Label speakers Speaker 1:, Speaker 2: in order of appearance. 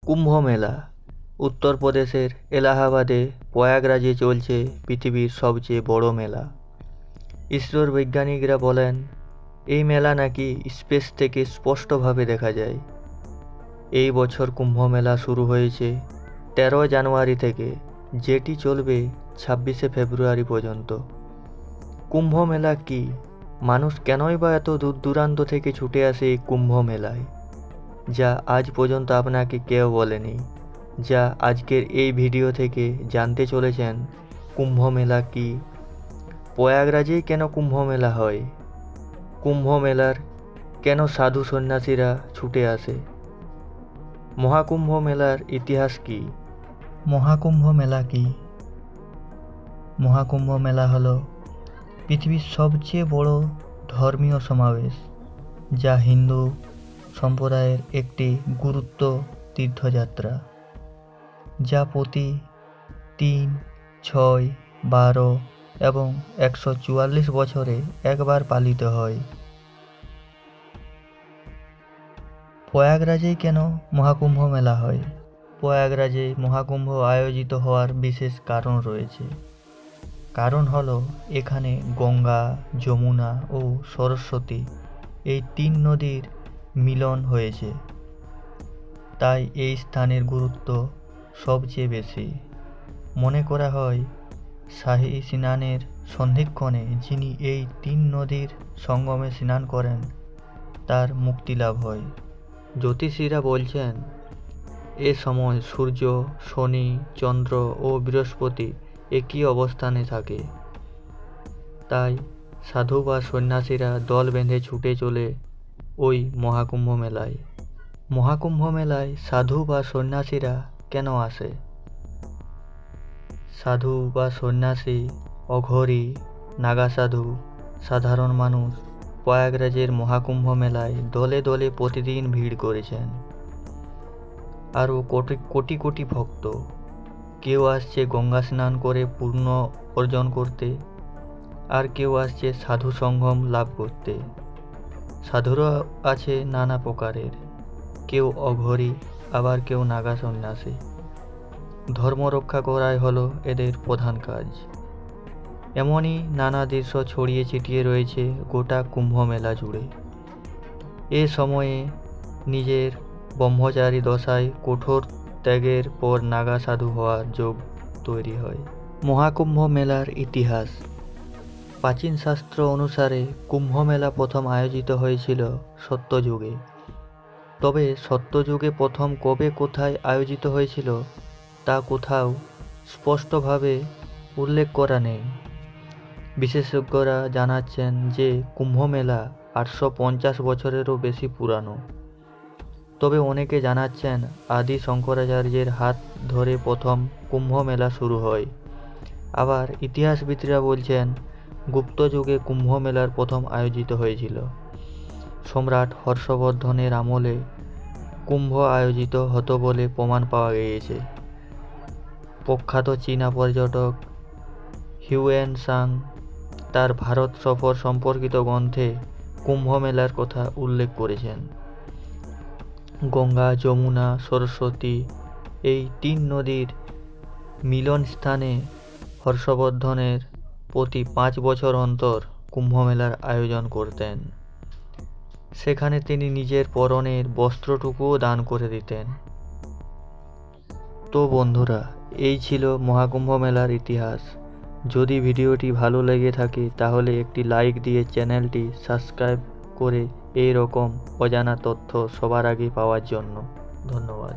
Speaker 1: কুম্ভ মেলা উত্তরপ্রদেশের এলাহাবাদে প্রয়াগরাজে চলছে পৃথিবীর সবচেয়ে বড় মেলা। ইসরোর বৈজ্ঞানিকরা বলেন এই মেলা নাকি স্পেস থেকে স্পষ্টভাবে দেখা যায়। এই বছর কুম্ভ মেলা শুরু হয়েছে 13 জানুয়ারি থেকে, যেটি চলবে 26শে ফেব্রুয়ারি পর্যন্ত। কুম্ভ মেলা কি? মানুষ কেনই বা এত দূর দূরান্ত থেকে ছুটে আসে এই কুম্ভ মেলায়, যা আজ পর্যন্ত আপনাকে কেউ বলেনি, যা আজকের এই ভিডিও থেকে জানতে চলেছেন। কুম্ভ মেলা কি? প্রয়াগরাজেই কেন কুম্ভ মেলা হয়? কুম্ভ মেলার কেন সাধু সন্ন্যাসীরা ছুটে আসে? মহাকুম্ভ মেলার ইতিহাস কি? মহাকুম্ভ মেলা কি? মহাকুম্ভ মেলা হলো পৃথিবীর সবচেয়ে বড় ধর্মীয় সমাবেশ, যা হিন্দু সম্প্রদায়ের একটি গুরুত্ব তীর্থযাত্রা, যা প্রতি 3, 6, 12 এবং 144 বছরে একবার পালিত হয়। প্রয়াগরাজেই কেন মহাকুম্ভ মেলা হয়? প্রয়াগরাজে মহাকুম্ভ আয়োজিত হওয়ার বিশেষ কারণ রয়েছে। কারণ হলো এখানে গঙ্গা, যমুনা ও সরস্বতী এই 3 নদীর মিলন হয়েছে, তাই এই স্থানের গুরুত্ব সবচেয়ে বেশি। মনে করা হয় শাহী স্নানের সন্ধিক্ষণে যিনি এই 3 নদীর সঙ্গমে স্নান করেন তার মুক্তি লাভ হয়। জ্যোতিষীরা বলছেন এ সময় সূর্য, শনি, চন্দ্র ও বৃহস্পতি একই অবস্থানে থাকে, তাই সাধু বা সন্ন্যাসীরা দল বেঁধে ছুটে চলে ওই মহাকুম্ভ মেলায়। মহাকুম্ভ মেলায় সাধু বা সন্ন্যাসীরা কেন আসে? সাধু বা সন্ন্যাসী, অঘরী, নাগা সাধু, সাধারণ মানুষ প্রয়াগরাজের মহাকুম্ভ মেলায় দলে দলে প্রতিদিন ভিড় করেছেন। আরও কোটি কোটি ভক্ত। কেউ আসছে গঙ্গা স্নান করে পুণ্য অর্জন করতে, আর কেউ আসছে সাধু সঙ্গম লাভ করতে। সাধুরা আছে নানা প্রকারের, কেউ অঘরী, আবার কেউ নাগা সন্ন্যাসী। ধর্ম রক্ষা করাই হলো এদের প্রধান কাজ। এমনই নানা দৃশ্য ছড়িয়ে ছিটিয়ে রয়েছে গোটা কুম্ভ মেলা জুড়ে। এ সময়ে নিজের ব্রহ্মচারী দশায় কঠোর ত্যাগের পর নাগা সাধু হওয়ার যোগ তৈরি হয়। মহাকুম্ভ মেলার ইতিহাস। প্রাচীন শাস্ত্র অনুসারে কুম্ভ মেলা প্রথম আয়োজিত হয়েছিল সত্যযুগে। তবে সত্যযুগে প্রথম কবে, কোথায় আয়োজিত হয়েছিল তা কোথাও স্পষ্টভাবে উল্লেখ করা নেই। বিশেষজ্ঞরা জানাচ্ছেন যে কুম্ভ মেলা 850 বছরেরও বেশি পুরানো। তবে অনেকে জানাচ্ছেন আদি শঙ্করাচার্যের হাত ধরে প্রথম কুম্ভ মেলা শুরু হয়। আবার ইতিহাসবিদরা বলছেন গুপ্ত যুগে কুম্ভ মেলার প্রথম আয়োজিত হয়েছিল। সম্রাট হর্ষবর্ধনের আমলে কুম্ভ আয়োজিত হতো বলে প্রমাণ পাওয়া গিয়েছে। প্রখ্যাত চীনা পর্যটক হিউয়েন সাং তার ভারত সফর সম্পর্কিত গ্রন্থে কুম্ভ মেলার কথা উল্লেখ করেছেন। গঙ্গা, যমুনা, সরস্বতী এই 3 নদীর মিলন স্থানে হর্ষবর্ধনের প্রতি 5 বছর অন্তর কুম্ভ মেলার আয়োজন করতেন। সেখানে তিনি নিজের পরনের বস্ত্রটুকুও দান করে দিতেন। তো বন্ধুরা, এই ছিল মহাকুম্ভ মেলার ইতিহাস। যদি ভিডিওটি ভালো লেগে থাকে তাহলে একটি লাইক দিয়ে চ্যানেলটি সাবস্ক্রাইব করে এই রকম অজানা তথ্য সবার আগে পাওয়ার জন্য ধন্যবাদ।